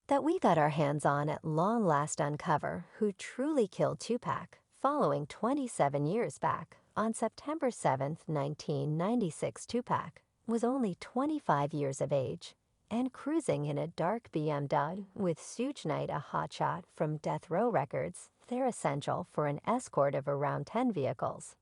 that we got our hands on at long last uncover who truly killed Tupac following 27 years back. On September 7th, 1996, Tupac was only 25 years of age and cruising in a dark BMW with Suge Knight, a hotshot from Death Row Records. They're essential for an escort of around 10 vehicles,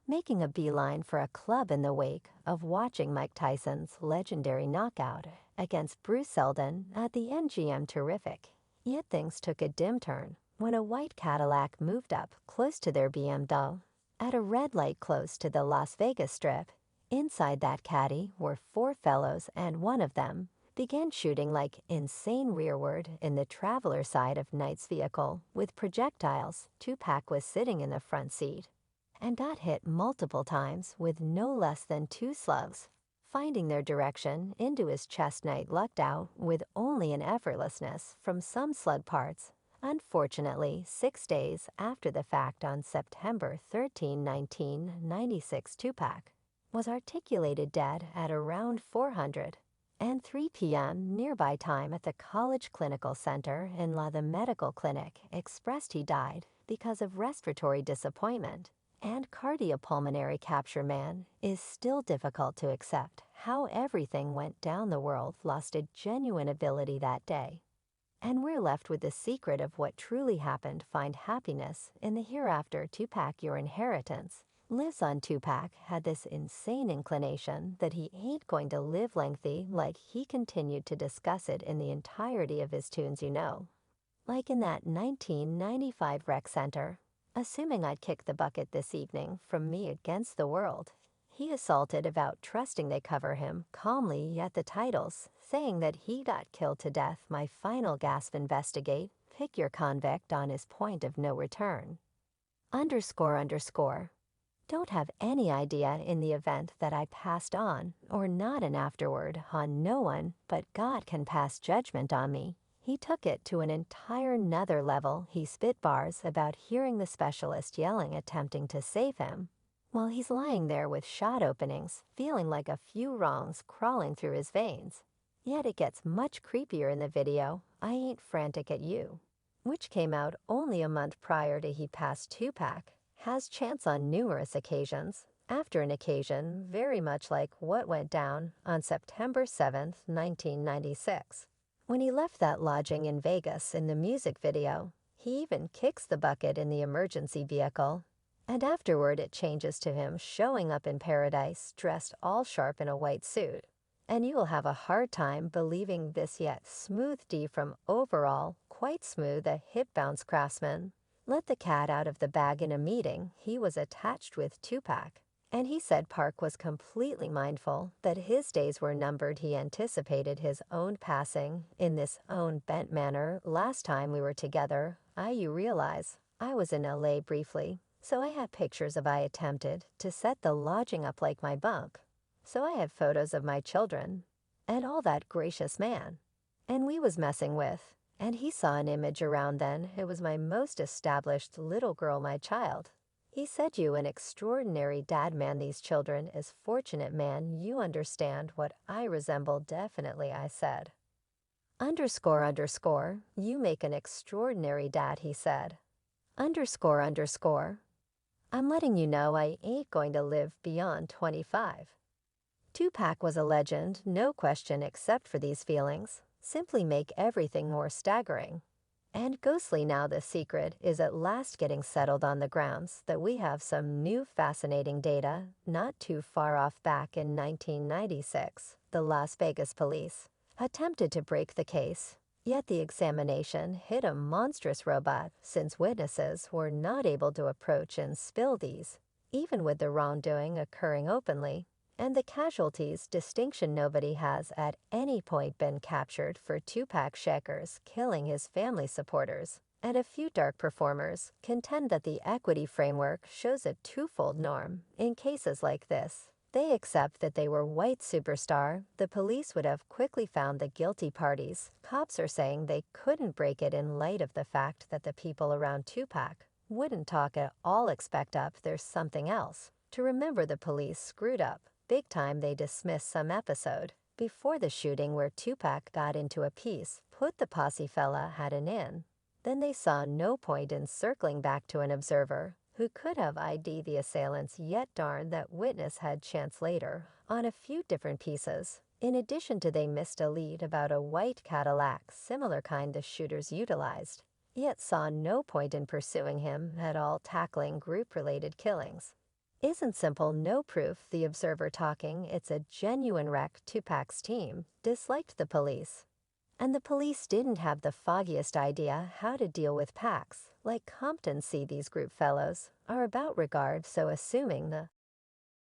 making a beeline for a club in the wake of watching Mike Tyson's legendary knockout against Bruce Seldon at the MGM Terrific. Yet things took a dim turn when a white Cadillac moved up close to their BMW at a red light close to the Las Vegas Strip. Inside that caddy were four fellows, and one of them began shooting like insane rearward in the traveler side of Knight's vehicle with projectiles. Tupac was sitting in the front seat and got hit multiple times with no less than two slugs, finding their direction into his chest. Knight lucked out with only an effortlessness from some slug parts. Unfortunately, 6 days after the fact, on September 13, 1996, Tupac was articulated dead at around 4:03 p.m. nearby time at the College Clinical Center in La. The medical clinic expressed he died because of respiratory disappointment and cardiopulmonary capture. Man, is still difficult to accept how everything went down. The world lost a genuine ability that day, and we're left with the secret of what truly happened. Find happiness in the hereafter. Tupac, your inheritance lives on. Tupac had this insane inclination that he ain't going to live lengthy. Like, he continued to discuss it in the entirety of his tunes, like in that 1995 Rec Center. Assuming I'd kick the bucket this evening from me against the world. He assaulted about trusting they cover him calmly, yet the titles saying that he got killed to death. My final gasp, investigate, pick your convict on his point of no return. __. Don't have any idea in the event that I passed on or not, and afterward on no one but God can pass judgment on me. He took it to an entire nother level. He spit bars about hearing the specialist yelling, attempting to save him, while he's lying there with shot openings, feeling like a few wrongs crawling through his veins. Yet it gets much creepier in the video, I Ain't Frantic at You, which came out only a month prior to he passed. Tupac has chants on numerous occasions, after an occasion very much like what went down on September 7th, 1996. When he left that lodging in Vegas. In the music video, he even kicks the bucket in the emergency vehicle, and afterward it changes to him showing up in paradise dressed all sharp in a white suit. And you will have a hard time believing this, yet Smooth D from Overall, quite smooth, a hip bounce craftsman, let the cat out of the bag in a meeting he was attached with Tupac. And he said Park was completely mindful that his days were numbered. He anticipated his own passing in this own bent manner. Last time we were together, you realize, I was in LA briefly, so I had pictures of I attempted to set the lodging up like my bunk. So I had photos of my children and all that. Gracious man. And we was messing with, and he saw an image around then. It was my most established little girl, my child. He said, you an extraordinary dad, man. These children is fortunate, man. You understand what I resemble. Definitely, I said. __. You make an extraordinary dad, he said. __. I'm letting you know I ain't going to live beyond 25. Tupac was a legend, no question, except for these feelings simply make everything more staggering and ghostly. Now the secret is at last getting settled on the grounds that we have some new fascinating data not too far off. Back in 1996, the Las Vegas police attempted to break the case, yet the examination hit a monstrous robot since witnesses were not able to approach and spill these, even with the wrongdoing occurring openly. And the casualties distinction. Nobody has at any point been captured for Tupac Shaker's killing his family supporters, and a few dark performers contend that the equity framework shows a twofold norm. In cases like this, they accept that they were white superstar. The police would have quickly found the guilty parties. Cops are saying they couldn't break it in light of the fact that the people around Tupac wouldn't talk at all. Expect up there's something else to remember. The police screwed up big time. They dismissed some episode before the shooting where Tupac got into a piece put the posse fella had an in. Then they saw no point in circling back to an observer who could have ID'd the assailants, yet darn that witness had chance later on a few different pieces. In addition to they missed a lead about a white Cadillac, similar kind the shooters utilized, yet saw no point in pursuing him at all, tackling group-related killings. Isn't simple no proof the observer talking, it's a genuine wreck. Tupac's team disliked the police. And the police didn't have the foggiest idea how to deal with packs. Like Compton see these group fellows are about regard, so assuming the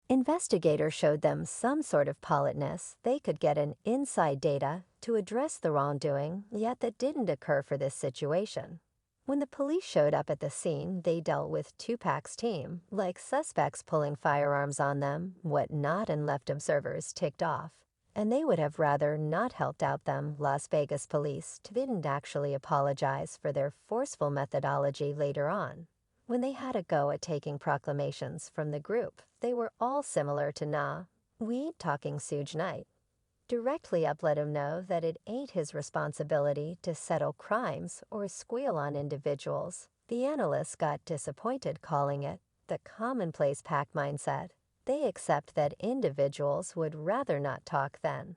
investigator showed them some sort of politeness, they could get an inside data to address the wrongdoing, yet that didn't occur for this situation. When the police showed up at the scene, they dealt with Tupac's team, like suspects pulling firearms on them, whatnot, and left observers ticked off. And they would have rather not helped out them. Las Vegas police didn't actually apologize for their forceful methodology later on. When they had a go at taking proclamations from the group, they were all similar to "Nah, we ain't talking Suge Knight." Directly up let him know that it ain't his responsibility to settle crimes or squeal on individuals. The analysts got disappointed, calling it the commonplace pack mindset. They accept that individuals would rather not talk then.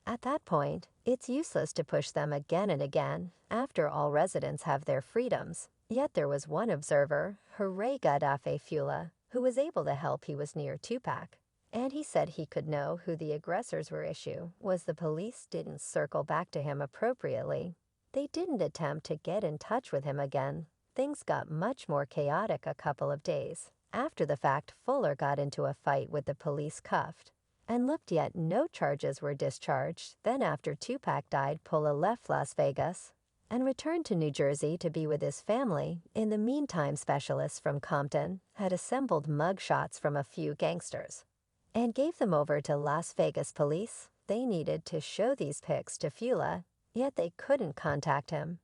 At that point, it's useless to push them again and again. After all, residents have their freedoms. Yet there was one observer, Hooray Gaddafi Fula, who was able to help. He was near Tupac, and he said he could know who the aggressors were. Issue was the police didn't circle back to him appropriately. They didn't attempt to get in touch with him again. Things got much more chaotic a couple of days. After the fact, Fuller got into a fight with the police, cuffed and looked, yet no charges were discharged. Then after Tupac died, Fuller left Las Vegas and returned to New Jersey to be with his family. In the meantime, specialists from Compton had assembled mugshots from a few gangsters and gave them over to Las Vegas police. They needed to show these pics to Fula, yet they couldn't contact him.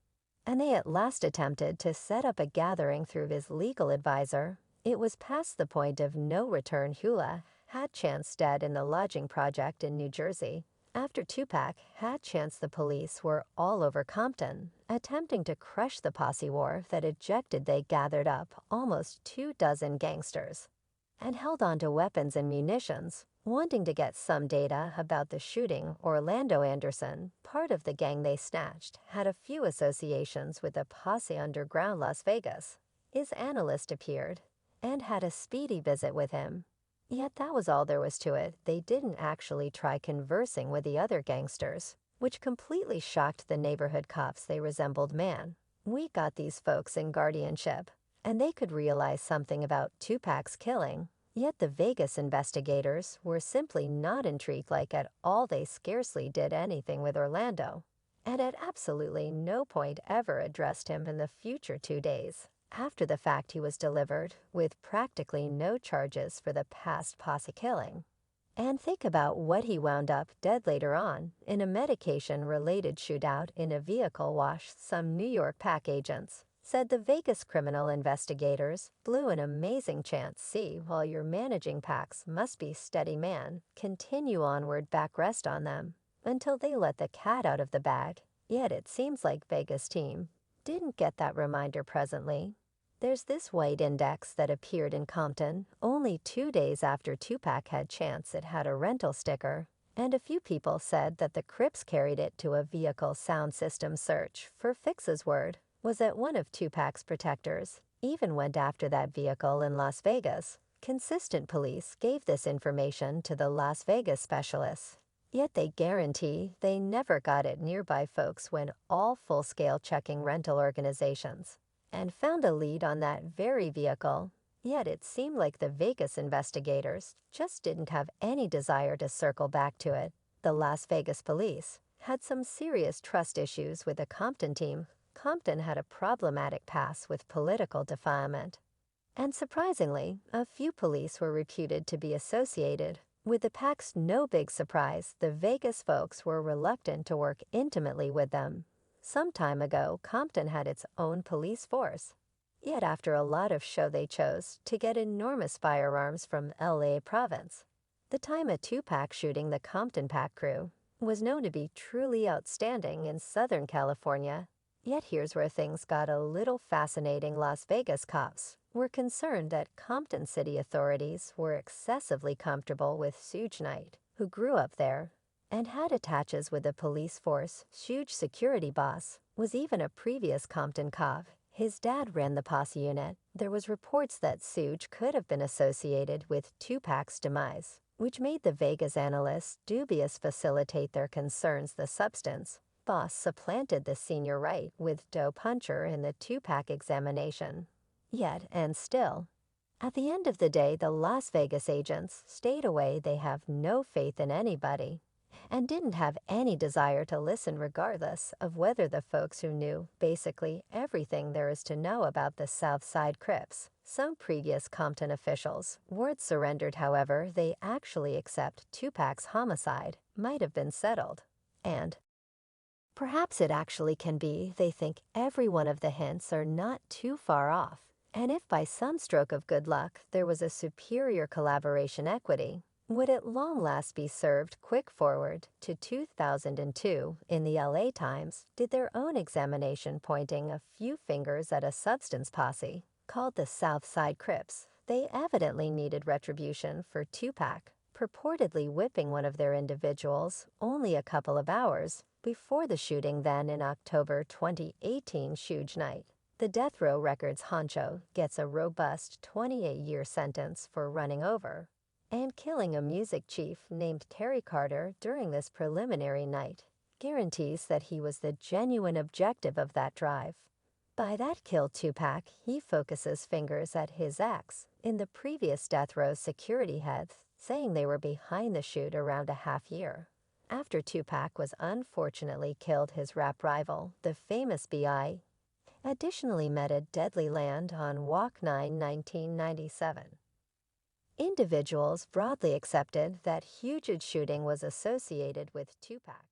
And they at last attempted to set up a gathering through his legal advisor. It was past the point of no return. Fula had chance dead in the lodging project in New Jersey. After Tupac had chance, the police were all over Compton, attempting to crush the posse war that ejected. They gathered up almost 24 gangsters and held on to weapons and munitions, wanting to get some data about the shooting. Orlando Anderson, part of the gang they snatched, had a few associations with the posse underground Las Vegas. His analyst appeared and had a speedy visit with him. Yet that was all there was to it. They didn't actually try conversing with the other gangsters, which completely shocked the neighborhood cops. They resembled man. We got these folks in guardianship, and they could realize something about Tupac's killing. Yet the Vegas investigators were simply not intrigued, like at all. They scarcely did anything with Orlando, and at absolutely no point ever addressed him. In the future 2 days after the fact, he was delivered with practically no charges for the past posse killing. And think about what he wound up dead later on in a medication-related shootout in a vehicle wash. Some New York pack agents said the Vegas criminal investigators blew an amazing chance. See, while you're managing packs, must be steady man. Continue onward, backrest on them until they let the cat out of the bag. Yet it seems like Vegas team didn't get that reminder presently. There's this white index that appeared in Compton only 2 days after Tupac had chance. It had a rental sticker, and a few people said that the Crips carried it to a vehicle sound system search. For Fix's word was that one of Tupac's protectors even went after that vehicle in Las Vegas. Consistent police gave this information to the Las Vegas specialists, yet they guarantee they never got it. Nearby folks went all full-scale checking rental organizations and found a lead on that very vehicle. Yet it seemed like the Vegas investigators just didn't have any desire to circle back to it. The Las Vegas police had some serious trust issues with the Compton team. Compton had a problematic past with political defilement, and surprisingly, a few police were reputed to be associated with the packs. No big surprise, the Vegas folks were reluctant to work intimately with them. Some time ago, Compton had its own police force. Yet after a lot of show, they chose to get enormous firearms from LA province. The time of Tupac shooting, the Compton pack crew was known to be truly outstanding in Southern California. Yet here's where things got a little fascinating. Las Vegas cops were concerned that Compton city authorities were excessively comfortable with Suge Knight, who grew up there and had attaches with the police force. Suge's security boss was even a previous Compton cop. His dad ran the posse unit. There was reports that Suge could have been associated with Tupac's demise, which made the Vegas analysts dubious facilitate their concerns. The substance boss supplanted the senior right with Doe Puncher in the Tupac examination. Yet and still, at the end of the day, the Las Vegas agents stayed away. They have no faith in anybody and didn't have any desire to listen, regardless of whether the folks who knew basically everything there is to know about the South Side Crips. Some previous Compton officials weren't surrendered. However, they actually accept Tupac's homicide might have been settled. And perhaps it actually can be. They think every one of the hints are not too far off. And if by some stroke of good luck there was a superior collaboration equity, would at long last be served? Quick forward to 2002 in the LA Times did their own examination, pointing a few fingers at a substance posse called the South Side Crips. They evidently needed retribution for Tupac purportedly whipping one of their individuals only a couple of hours before the shooting. Then in October 2018, Suge Knight, the Death Row Records honcho, gets a robust 28-year sentence for running over and killing a music chief named Terry Carter during this preliminary night. Guarantees that he was the genuine objective of that drive. By that kill Tupac, he focuses fingers at his ex in the previous death row security heads, saying they were behind the shoot around a half year after Tupac was unfortunately killed. His rap rival, the famous B.I., additionally meted deadly land on Walk 9, 1997. Individuals broadly accepted that Huge's shooting was associated with Tupac.